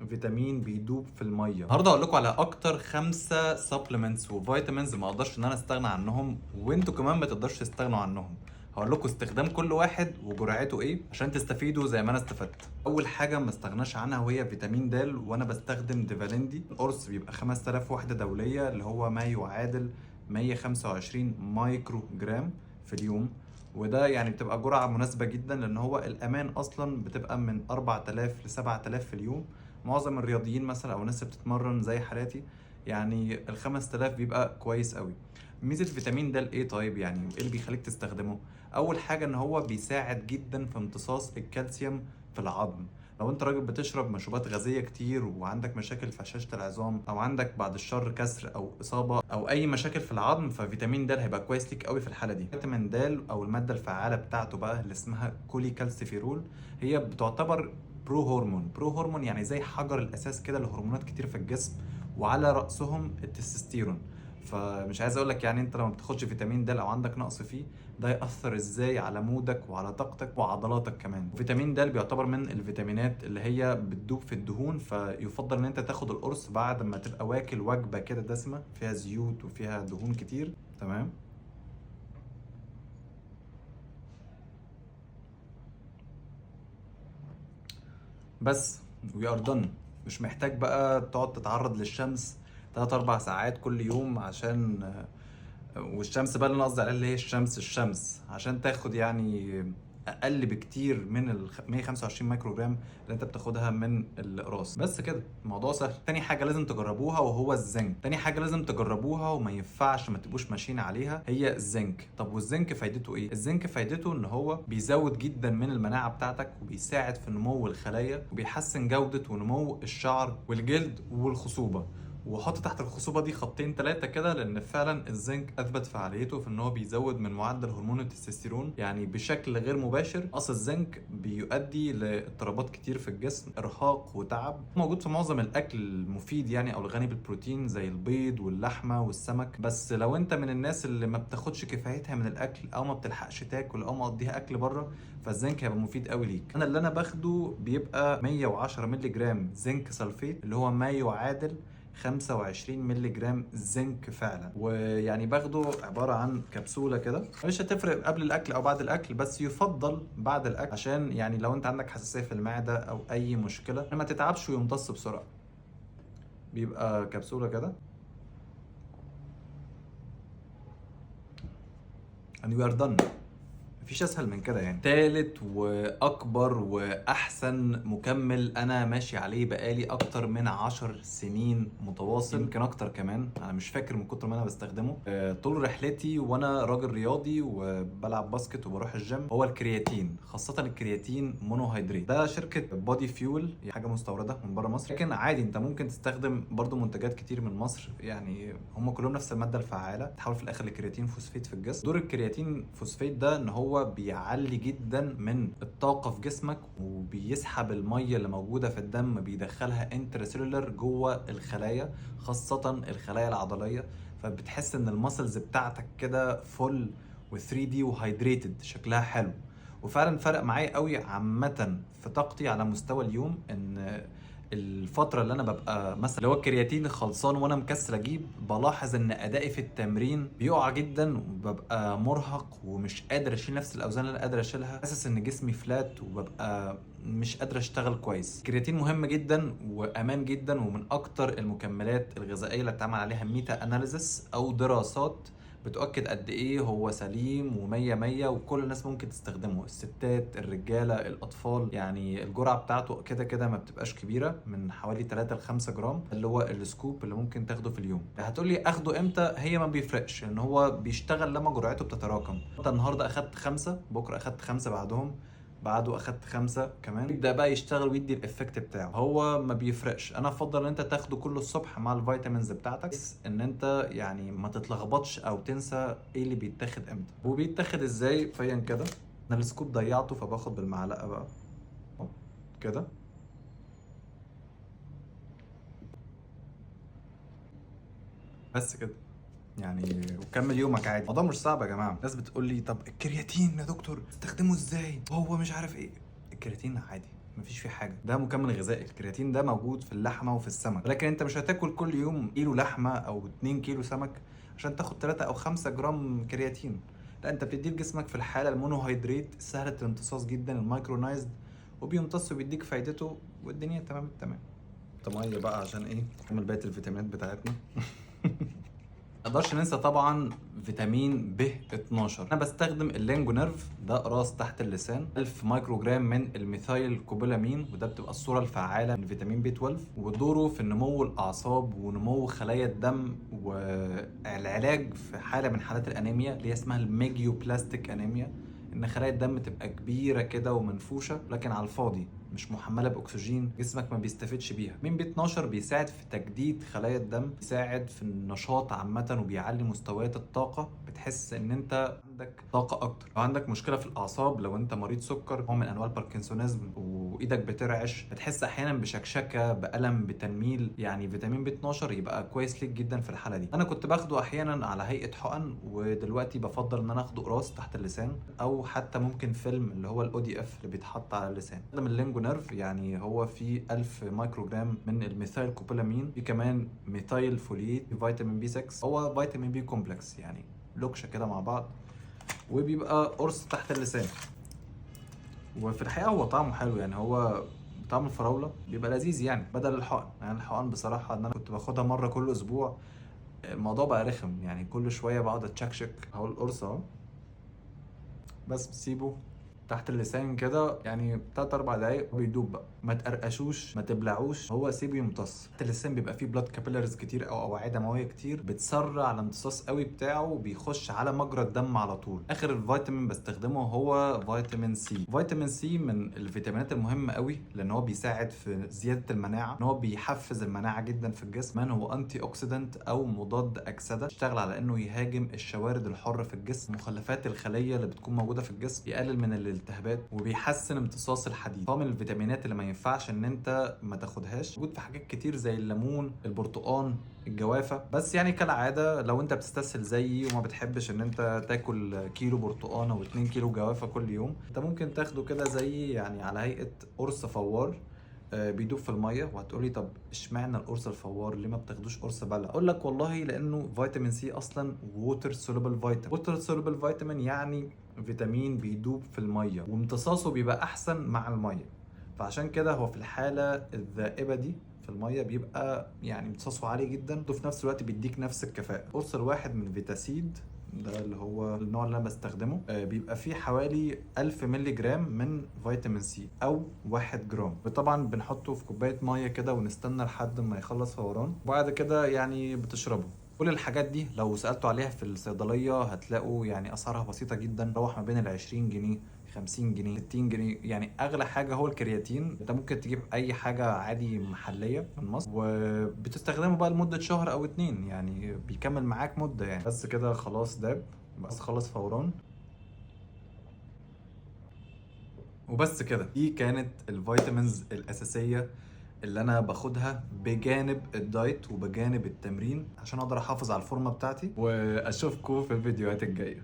فيتامين بيدوب في الميه. النهارده هقول لكم على اكتر 5 سبلمنتس وفيتامينز ما اقدرش ان انا استغنى عنهم، وانتوا كمان ما تقدرش تستغنوا عنهم. هقول لكم استخدام كل واحد وجرعته ايه عشان تستفيدوا زي ما انا استفدت. اول حاجه ما استغناش عنها وهي فيتامين د، وانا بستخدم ديفاليندي. القرص بيبقى 5000 وحده دوليه، اللي هو ما يعادل 125 مايكرو جرام في اليوم. وده يعني بتبقى جرعة مناسبة جدا، لأن هو الأمان أصلا بتبقى من 4000 ل 7000 في اليوم. معظم الرياضيين مثلا أو الناس اللي بتتمرن زي حالاتي، يعني ال 5000 بيبقى كويس قوي. ميزة فيتامين د إيه طيب؟ يعني إيه اللي بيخليك تستخدمه؟ أول حاجة إن هو بيساعد جدا في امتصاص الكالسيوم في العظم. لو انت راجل بتشرب مشروبات غازيه كتير وعندك مشاكل في هشاشه العظام، او عندك بعد الشر كسر او اصابه او اي مشاكل في العظم، ففيتامين د هيبقى كويس ليك قوي في الحاله دي. فيتامين د او الماده الفعاله بتاعته بقى اللي اسمها كوليكالسيفيرول، هي بتعتبر برو هرمون يعني زي حجر الاساس كده لهرمونات كتير في الجسم، وعلى راسهم التستوستيرون. فمش عايز اقول لك يعني انت لما بتاخدش فيتامين د او عندك نقص فيه، ده يأثر ازاي على مودك وعلى طاقتك وعضلاتك كمان. فيتامين د بيعتبر من الفيتامينات اللي هي بتدوب في الدهون، فيفضل ان انت تاخد القرص بعد ما تبقى واكل وجبة كده دسمة فيها زيوت وفيها دهون كتير. تمام. بس وي ار دون. مش محتاج بقى تقعد تتعرض للشمس 3 4 ساعات كل يوم عشان والشمس بقى اللي انا قصدي عليها اللي هي الشمس عشان تاخد يعني اقل بكتير من ال 125 مايكرو جرام اللي انت بتاخدها من الاقراص. بس كده الموضوع سهل. تاني حاجه لازم تجربوها وهو الزنك. تاني حاجه لازم تجربوها وما ينفعش ما تبقوش ماشيين عليها، هي الزنك. طب والزنك فايدته ايه؟ الزنك فايدته ان هو بيزود جدا من المناعه بتاعتك، وبيساعد في نمو الخلايا، وبيحسن جوده ونمو الشعر والجلد والخصوبه. وحط تحت الخصوبة دي خطين 3 كده، لأن فعلا الزنك أثبت فعاليته في إن هو بيزود من معدل هرمون التستوستيرون يعني بشكل غير مباشر. أصل الزنك بيؤدي لاضطرابات كتير في الجسم، إرهاق وتعب. موجود في معظم الأكل المفيد يعني أو الغني بالبروتين زي البيض واللحمة والسمك. بس لو أنت من الناس اللي ما بتاخدش كفايتها من الأكل أو ما بتلحقش تاكل أو مقضيها أكل بره، فالزنك هيبقى مفيد قوي ليك. أنا اللي أنا باخده بيبقى 110 مللي جرام زنك سلفيت، اللي هو ما يعادل 25 مللي جرام زنك فعلا. ويعني باخده عباره عن كبسوله كده، مش هتفرق قبل الاكل او بعد الاكل، بس يفضل بعد الاكل عشان يعني لو انت عندك حساسيه في المعده او اي مشكله ما تتعبش ويمتص بسرعه. بيبقى كبسوله كده and we are done. مفيش اسهل من كده يعني. تالت واكبر واحسن مكمل انا ماشي عليه بقالي اكتر من 10 سنين متواصل، يمكن اكتر كمان، انا مش فاكر من كتر ما انا بستخدمه طول رحلتي وانا راجل رياضي وبلعب باسكت وبروح الجيم، هو الكرياتين. خاصة الكرياتين مونوهيدريت، ده شركة بودي فيول، حاجة مستوردة من بره مصر، لكن عادي انت ممكن تستخدم برضو منتجات كتير من مصر، يعني هم كلهم نفس المادة الفعالة، تحول في الاخر لكرياتين فوسفيت في الجسم. دور الكرياتين فوسفيت ده ان هو بيعلي جدا من الطاقة في جسمك، وبيسحب المية اللي موجودة في الدم بيدخلها انترسيلولر جوه الخلايا، خاصة الخلايا العضلية. فبتحس ان المسلز بتاعتك كده فل و3 دي وهايدريتد، شكلها حلو. وفعلا فرق معايا قوي عامة في طاقتي على مستوى اليوم، ان الفترة اللي انا ببقى مثلا اللي هو الكرياتين خلصان وانا مكسل اجيب، بلاحظ ان ادائي في التمرين بيقع جدا، وببقى مرهق ومش قادر اشيل نفس الاوزان اللي انا قادر اشيلها، حاسس ان جسمي فلات وببقى مش قادر اشتغل كويس. الكرياتين مهم جدا وامان جدا، ومن اكتر المكملات الغذائيه اللي اتعمل عليها ميتا اناليزس او دراسات بتؤكد قد ايه هو سليم ومية مية، وكل الناس ممكن تستخدمه، الستات الرجالة الاطفال. يعني الجرعة بتاعته كده كده ما بتبقاش كبيرة، من حوالي 3 ل 5 جرام، اللي هو السكوب اللي ممكن تاخده في اليوم. هتقولي اخده امتى؟ هي ما بيفرقش، ان هو بيشتغل لما جرعته بتتراكم. انت النهاردة اخدت 5، بكرة اخدت 5 بعدهم، بعده اخدت 5 كمان، يبدا بقى يشتغل ويدي الافكت بتاعه. هو ما بيفرقش. انا افضل ان انت تاخده كله الصبح مع الفيتامينز بتاعتك، بس ان انت يعني ما تتلخبطش او تنسى ايه اللي بيتاخد امتى وبيتاخد ازاي. فيا كده انا السكوب ضيعته، فباخد بالمعلقه بقى كده. بس كده يعني، وكمل يومك عادي. الموضوع مش صعب يا جماعه. الناس بتقول لي طب الكرياتين يا دكتور استخدمه ازاي، هو مش عارف ايه. الكرياتين عادي، مفيش فيه حاجه، ده مكمل غذائي. الكرياتين ده موجود في اللحمه وفي السمك، لكن انت مش هتاكل كل يوم كيلو لحمه او 2 كيلو سمك عشان تاخد 3 او 5 جرام كرياتين. لا، انت بتديه لجسمك في الحاله المونوهيدريت سهله الامتصاص جدا، المايكرونايزد، وبيمتص وبيديك فايدته، والدنيا تمام التمام. ميه بقى عشان ايه نعمل بقيه الفيتامينات بتاعتنا. مقدرش ننسى طبعا فيتامين ب 12. انا بستخدم اللينجو نيرف، ده قراص تحت اللسان، 1000 مايكرو جرام من الميثايل كوبولامين، وده بتبقى الصوره الفعاله من فيتامين بي 12، ودوره في نمو الاعصاب ونمو خلايا الدم والعلاج في حاله من حالات الانيميا اللي هي اسمها الميجيوبلاستيك انيميا، ان خلايا الدم تبقى كبيره كده ومنفوشه لكن على الفاضي، مش محمله باكسجين، جسمك ما بيستفدش بيها. فيتامين بي 12 بيساعد في تجديد خلايا الدم، بيساعد في النشاط عامه، وبيعلي مستويات الطاقه، بتحس ان انت عندك طاقه اكتر. لو عندك مشكله في الاعصاب، لو انت مريض سكر، نوع من انواع الباركنسونيزم، وايدك بترعش، بتحس احيانا بشكشكه، بالم، بتنميل، يعني فيتامين بي 12 يبقى كويس ليك جدا في الحاله دي. انا كنت باخده احيانا على هيئه حقن، ودلوقتي بفضل ان انا اخده قراص تحت اللسان، او حتى ممكن فيلم اللي هو الاو دي اف اللي بيتحط على اللسان. ده من اللينجو نيرف، يعني هو فيه 1000 مايكرو جرام من الميثايل كوبولامين، في كمان ميثايل فوليت، فيتامين بي 6، هو فيتامين بي كومبلكس، يعني لوكشه كده مع بعض، وبيبقى قرص تحت اللسان. وفي الحقيقه هو طعمه حلو، يعني هو طعم الفراوله بيبقى لذيذ يعني بدل الحقن. يعني الحقن بصراحه ان انا كنت باخدها مره كل اسبوع، الموضوع بقى رخم، يعني كل شويه بقعد اتشكشك. اهو القرص اهو، بس بسيبه تحت اللسان كده يعني 3 4 دقايق بيدوب بقى. ما تقرقشوش، ما تبلعوش، هو سيبه يمتص. تحت اللسان بيبقى فيه بلاد كابيلاريز كتير او اوعيه دمويه كتير، بتسرع الامتصاص قوي بتاعه، وبيخش على مجرى الدم على طول. اخر الفيتامين بستخدمه هو فيتامين سي. فيتامين سي من الفيتامينات المهمه قوي، لان هو بيساعد في زياده المناعه، ان هو بيحفز المناعه جدا في الجسم. كمان هو انتي اوكسيدنت او مضاد اكسده، يشتغل على انه يهاجم الشوارد الحره في الجسم، مخلفات الخليه اللي بتكون موجوده في الجسم، يقلل من الالتهابات، وبيحسن امتصاص الحديد. هو من الفيتامينات اللي ما ينفعش ان انت ما تاخدهاش، موجود في حاجات كتير زي الليمون، البرتقال، الجوافه. بس يعني كالعاده لو انت بتستسهل زيي وما بتحبش ان انت تاكل كيلو برتقال او 2 كيلو جوافه كل يوم، انت ممكن تاخده كده زي يعني على هيئه قرص فوار، بيدوب في الميه. وهتقولي طب اشمعنى القرص الفوار، ليه ما بتاخدوش قرص بلع؟ اقول لك والله لانه فيتامين سي اصلا ووتر سولوبل فيتامين. ووتر سولوبل فيتامين يعني فيتامين بيدوب في الميه، وامتصاصه بيبقى احسن مع الميه، فعشان كده هو في الحاله الذائبه دي في الميه بيبقى يعني امتصاصه عالي جدا، وفي نفس الوقت بيديك نفس الكفاءه. القرص الواحد من فيتاسيد، ده اللي هو النوع اللي انا بستخدمه، بيبقى فيه حوالي 1000 مللي جرام من فيتامين سي او 1 جرام. وطبعا بنحطه في كوبايه ميه كده ونستنى لحد ما يخلص فوران، وبعد كده يعني بتشربه. كل الحاجات دي لو سألتوا عليها في الصيدلية هتلاقوا يعني أسعارها بسيطة جدا، روح ما بين ال 20 جنيه، 50 جنيه، 60 جنيه. يعني أغلى حاجة هو الكرياتين، أنت ممكن تجيب أي حاجة عادي محلية من مصر، وبتستخدمه بقى لمدة شهر أو 2، يعني بيكمل معاك مدة يعني. بس كده خلاص داب، بس خلص فوران. وبس كده، دي كانت الفيتامينز الأساسية اللي انا باخدها بجانب الدايت وبجانب التمرين عشان اقدر احافظ على الفورمه بتاعتي. واشوفكم في الفيديوهات الجايه.